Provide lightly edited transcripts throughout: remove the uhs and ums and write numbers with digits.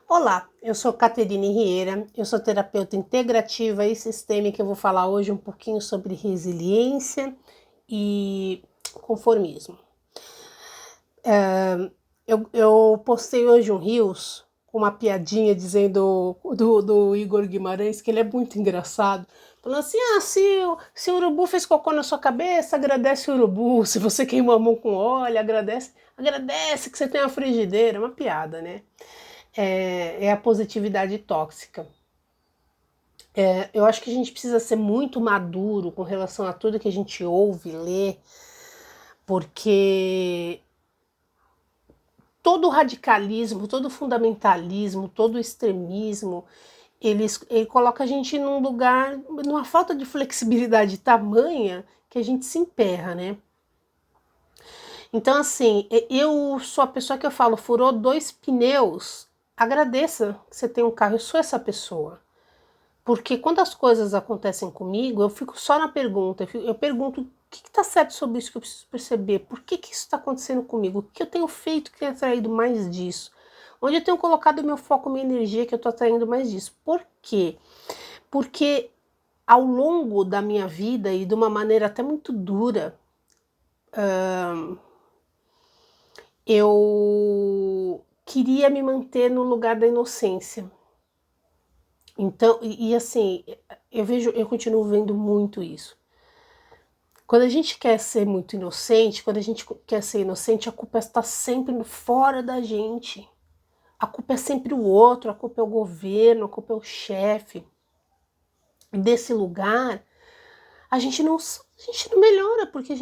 Olá, eu sou Caterine Rieira, eu sou terapeuta integrativa e sistêmica. Eu vou falar hoje um pouquinho sobre resiliência e conformismo. Eu postei hoje um Reels com uma piadinha dizendo do Igor Guimarães que ele é muito engraçado. Falando assim, se o urubu fez cocô na sua cabeça, agradece o urubu. Se você queimou a mão com óleo, agradece que você tem uma frigideira. Uma piada, né? É a positividade tóxica. Eu acho que a gente precisa ser muito maduro com relação a tudo que a gente ouve, lê, porque todo radicalismo, todo fundamentalismo, todo extremismo, ele coloca a gente num lugar, numa falta de flexibilidade tamanha que a gente se emperra, né? Então, assim, eu sou a pessoa que eu falo, furou 2 pneus, agradeça que você tem um carro, eu sou essa pessoa. Porque quando as coisas acontecem comigo, eu fico só na pergunta. Eu pergunto o que está certo sobre isso que eu preciso perceber. Por que isso está acontecendo comigo? O que eu tenho feito que tem atraído mais disso? Onde eu tenho colocado meu foco, minha energia que eu estou atraindo mais disso? Por quê? Porque ao longo da minha vida e de uma maneira até muito dura, eu queria me manter no lugar da inocência. Então, assim, eu continuo vendo muito isso. Quando a gente quer ser muito inocente, quando a gente quer ser inocente, a culpa está sempre fora da gente. A culpa é sempre o outro, a culpa é o governo, a culpa é o chefe. E desse lugar, a gente não melhora, porque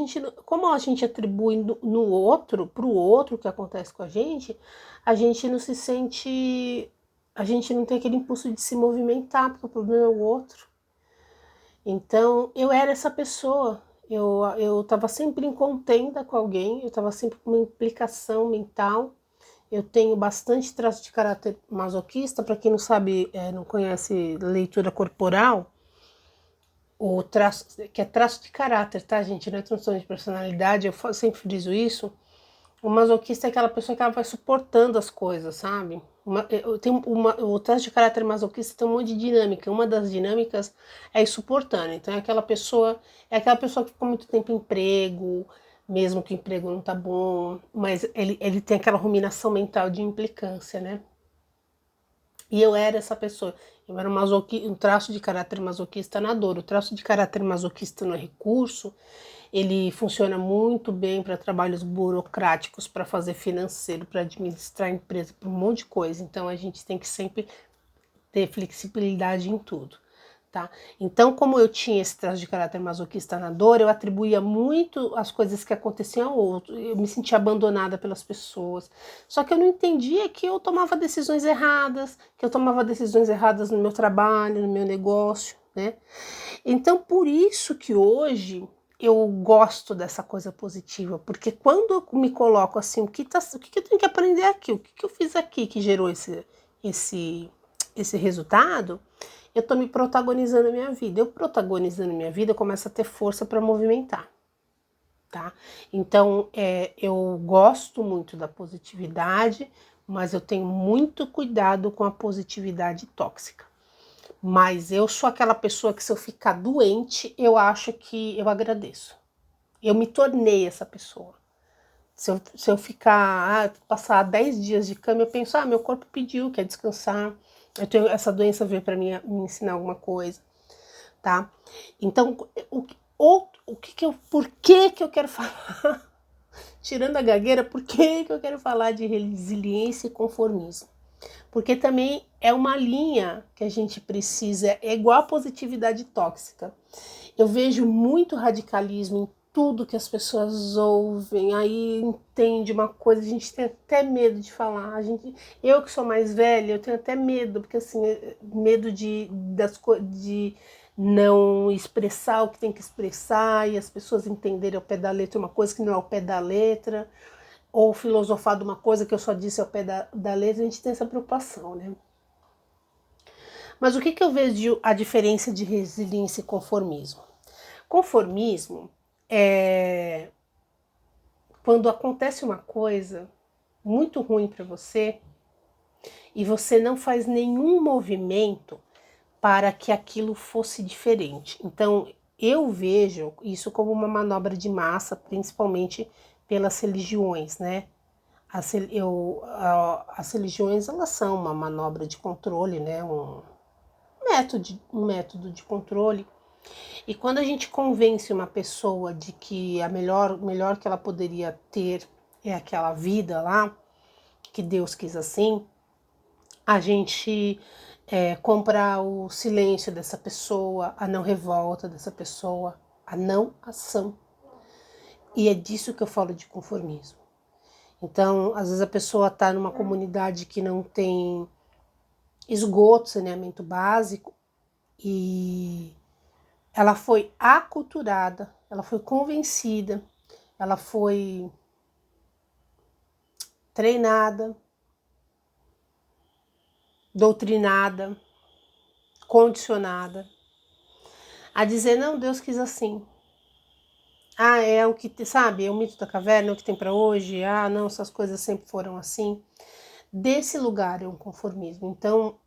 como a gente atribui no outro, para o outro o que acontece com a gente não se sente, a gente não tem aquele impulso de se movimentar, porque o problema é o outro. Então, eu era essa pessoa. Eu estava sempre em contenda com alguém, eu estava sempre com uma implicação mental. Eu tenho bastante traço de caráter masoquista. Para quem não sabe, não conhece leitura corporal, o traço, que é traço de caráter, tá, gente? Não é transtorno de personalidade, eu sempre friso isso. O masoquista é aquela pessoa que ela vai suportando as coisas, sabe? O traço de caráter masoquista tem um monte de dinâmica. Uma das dinâmicas é ir suportando. Então é aquela pessoa que ficou muito tempo em emprego, mesmo que o emprego não tá bom, mas ele tem aquela ruminação mental de implicância, né? E eu era essa pessoa. Eu era um traço de caráter masoquista na dor. O traço de caráter masoquista no recurso, ele funciona muito bem para trabalhos burocráticos, para fazer financeiro, para administrar empresa, para um monte de coisa. Então a gente tem que sempre ter flexibilidade em tudo. Tá? Então, como eu tinha esse traço de caráter masoquista na dor, eu atribuía muito as coisas que aconteciam ao outro. Eu me sentia abandonada pelas pessoas. Só que eu não entendia que eu tomava decisões erradas, no meu trabalho, no meu negócio, né? Então, por isso que hoje eu gosto dessa coisa positiva, porque quando eu me coloco assim, o que eu tenho que aprender aqui? O que eu fiz aqui que gerou esse resultado? Eu estou me protagonizando a minha vida. Eu protagonizando a minha vida, eu começo a ter força para movimentar, tá? Então, eu gosto muito da positividade, mas eu tenho muito cuidado com a positividade tóxica. Mas eu sou aquela pessoa que se eu ficar doente, eu acho que eu agradeço. Eu me tornei essa pessoa. Se eu ficar, passar 10 dias de cama, eu penso, meu corpo pediu, quer descansar. Eu tenho essa doença veio para me ensinar alguma coisa, tá? Então, por que eu quero falar? Tirando a gagueira, por que eu quero falar de resiliência e conformismo? Porque também é uma linha que a gente precisa, é igual a positividade tóxica. Eu vejo muito radicalismo em tudo que as pessoas ouvem, aí entende uma coisa, a gente tem até medo de falar. Eu que sou mais velha, eu tenho até medo, porque assim, medo de não expressar o que tem que expressar e as pessoas entenderem ao pé da letra uma coisa que não é ao pé da letra, ou filosofar de uma coisa que eu só disse ao pé da letra. A gente tem essa preocupação, né? Mas o que eu vejo a diferença de resiliência e conformismo? Conformismo é quando acontece uma coisa muito ruim para você e você não faz nenhum movimento para que aquilo fosse diferente. Então, eu vejo isso como uma manobra de massa, principalmente pelas religiões, né? As religiões, elas são uma manobra de controle, né? Um método de controle. E quando a gente convence uma pessoa de que a melhor que ela poderia ter é aquela vida lá, que Deus quis assim, a gente compra o silêncio dessa pessoa, a não revolta dessa pessoa, a não ação. E é disso que eu falo de conformismo. Então, às vezes a pessoa está numa comunidade que não tem esgoto, saneamento básico, e ela foi aculturada, ela foi convencida, ela foi treinada, doutrinada, condicionada a dizer, não, Deus quis assim. Ah, é o que, sabe, é o mito da caverna, é o que tem para hoje. Ah, não, essas coisas sempre foram assim. Desse lugar é um conformismo. Então,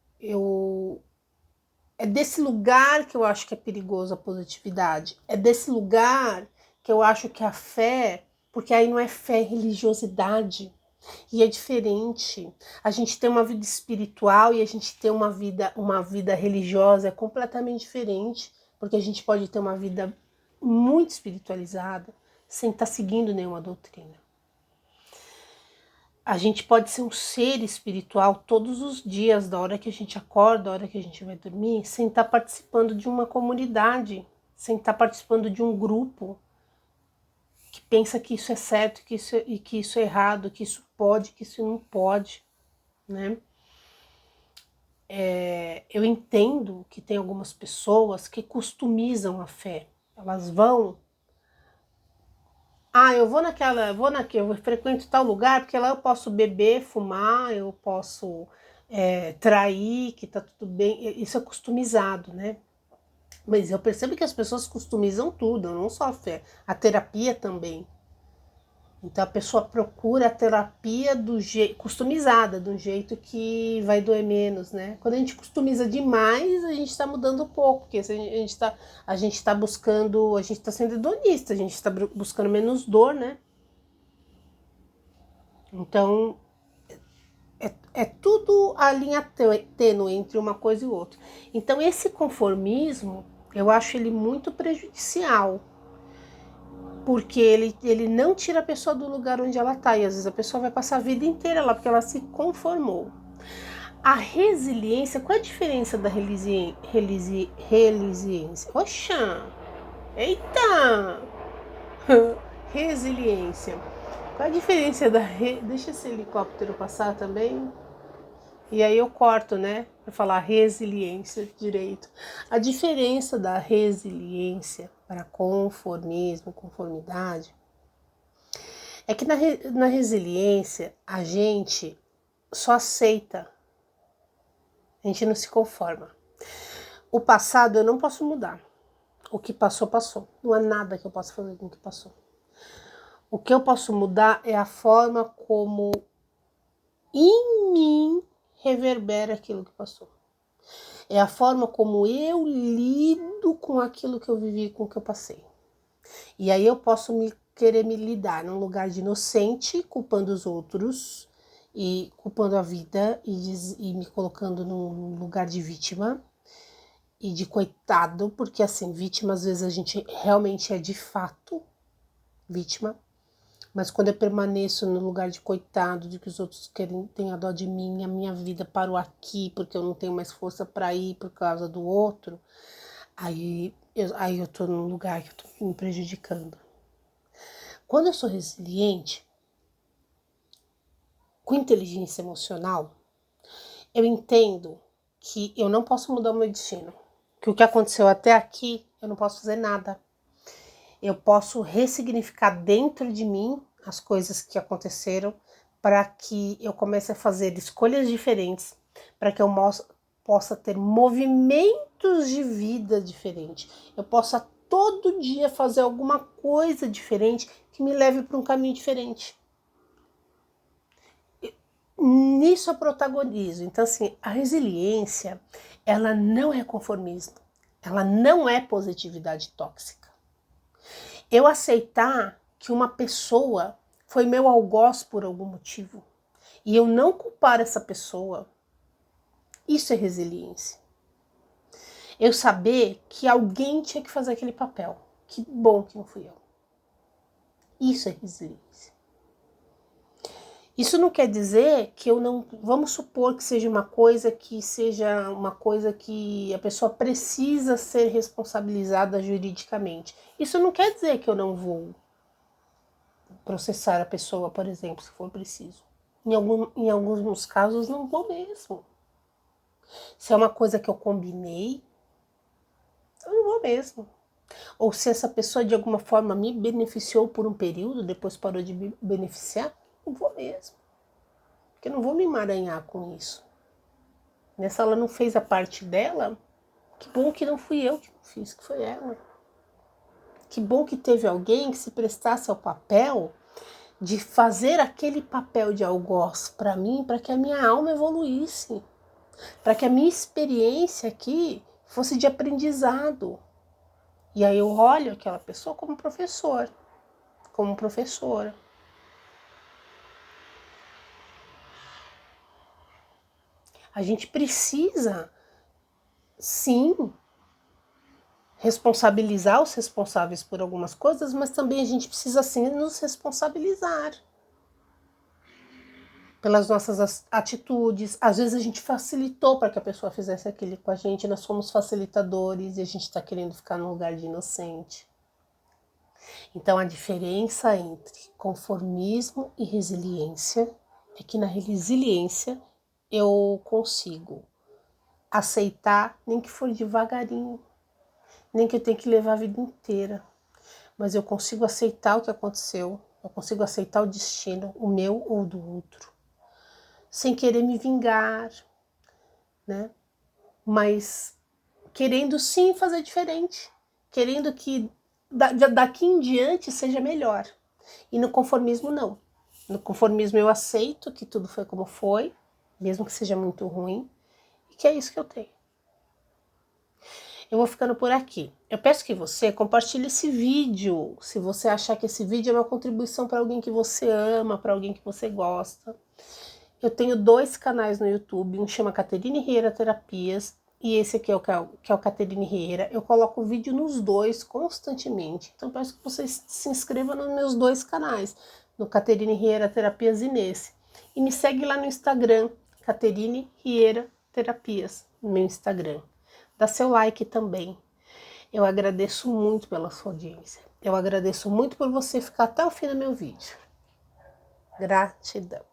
é desse lugar que eu acho que é perigoso a positividade. É desse lugar que eu acho que a fé, porque aí não é fé, é religiosidade. E é diferente. A gente tem uma vida espiritual e a gente tem uma vida religiosa, é completamente diferente, porque a gente pode ter uma vida muito espiritualizada sem estar seguindo nenhuma doutrina. A gente pode ser um ser espiritual todos os dias, da hora que a gente acorda, da hora que a gente vai dormir, sem estar participando de uma comunidade, sem estar participando de um grupo que pensa que isso é certo, que isso é errado, que isso pode, que isso não pode, né? Eu entendo que tem algumas pessoas que customizam a fé. Elas vão... Ah, eu frequento tal lugar, porque lá eu posso beber, fumar, eu posso trair, que tá tudo bem. Isso é customizado, né? Mas eu percebo que as pessoas customizam tudo, não só a fé, a terapia também. Então a pessoa procura a terapia customizada, do jeito que vai doer menos, né? Quando a gente customiza demais, a gente está mudando um pouco, porque a gente está buscando, a gente está sendo hedonista, a gente está buscando menos dor, né? Então é tudo a linha tênue entre uma coisa e outra. Então esse conformismo, eu acho ele muito prejudicial. Porque ele não tira a pessoa do lugar onde ela está. E às vezes a pessoa vai passar a vida inteira lá, porque ela se conformou. A resiliência, qual é a diferença da resiliência? Oxa! Eita! Resiliência. Qual é a diferença da... Deixa esse helicóptero passar também. E aí eu corto, né? Para falar resiliência direito. A diferença da resiliência para conformismo, conformidade, é que na resiliência a gente só aceita, a gente não se conforma. O passado eu não posso mudar. O que passou, passou. Não há nada que eu possa fazer com o que passou. O que eu posso mudar é a forma como em mim reverbera aquilo que passou. É a forma como eu lido com aquilo que eu vivi, com o que eu passei. E aí eu posso querer me lidar num lugar de inocente, culpando os outros e culpando a vida e me colocando num lugar de vítima e de coitado, porque assim, vítima às vezes a gente realmente é de fato vítima, mas quando eu permaneço no lugar de coitado, de que os outros têm a dó de mim, a minha vida parou aqui porque eu não tenho mais força para ir por causa do outro, aí eu tô num lugar que eu tô me prejudicando. Quando eu sou resiliente, com inteligência emocional, eu entendo que eu não posso mudar o meu destino. Que o que aconteceu até aqui, eu não posso fazer nada. Eu posso ressignificar dentro de mim as coisas que aconteceram para que eu comece a fazer escolhas diferentes, para que eu possa ter movimentos de vida diferentes. Eu possa todo dia fazer alguma coisa diferente que me leve para um caminho diferente. nisso eu protagonizo. Então, assim, a resiliência, ela não é conformismo. Ela não é positividade tóxica. Eu aceitar que uma pessoa foi meu algoz por algum motivo e eu não culpar essa pessoa, isso é resiliência. Eu saber que alguém tinha que fazer aquele papel. Que bom que não fui eu. Isso é resiliência. Isso não quer dizer que eu não... Vamos supor que seja uma coisa que a pessoa precisa ser responsabilizada juridicamente. Isso não quer dizer que eu não vou processar a pessoa, por exemplo, se for preciso. Em alguns casos não vou mesmo. Se é uma coisa que eu combinei, eu não vou mesmo. Ou se essa pessoa de alguma forma me beneficiou por um período, depois parou de me beneficiar, não vou mesmo. Porque eu não vou me emaranhar com isso. Nessa ela não fez a parte dela, que bom que não fui eu que não fiz, que foi ela. Que bom que teve alguém que se prestasse ao papel de fazer aquele papel de algoz para mim, para que a minha alma evoluísse. Para que a minha experiência aqui fosse de aprendizado. E aí eu olho aquela pessoa como professor, como professora. A gente precisa, sim, responsabilizar os responsáveis por algumas coisas, mas também a gente precisa, sim, nos responsabilizar pelas nossas atitudes. Às vezes a gente facilitou para que a pessoa fizesse aquilo com a gente, nós fomos facilitadores e a gente está querendo ficar no lugar de inocente. Então a diferença entre conformismo e resiliência é que na resiliência eu consigo aceitar, nem que for devagarinho, nem que eu tenha que levar a vida inteira, mas eu consigo aceitar o que aconteceu, eu consigo aceitar o destino, o meu ou do outro, sem querer me vingar, né? Mas querendo sim fazer diferente, querendo que daqui em diante seja melhor. E no conformismo não. No conformismo eu aceito que tudo foi como foi, mesmo que seja muito ruim, e que é isso que eu tenho. Eu vou ficando por aqui. Eu peço que você compartilhe esse vídeo, se você achar que esse vídeo é uma contribuição para alguém que você ama, para alguém que você gosta. Eu tenho 2 canais no YouTube, um chama Caterine Rieira Terapias, e esse aqui é o Caterine Rieira. Eu coloco vídeo nos 2 constantemente, então peço que você se inscreva nos meus 2 canais, no Caterine Rieira Terapias e nesse. E me segue lá no Instagram, Caterine Rieira Terapias, no meu Instagram. Dá seu like também. Eu agradeço muito pela sua audiência. Eu agradeço muito por você ficar até o fim do meu vídeo. Gratidão.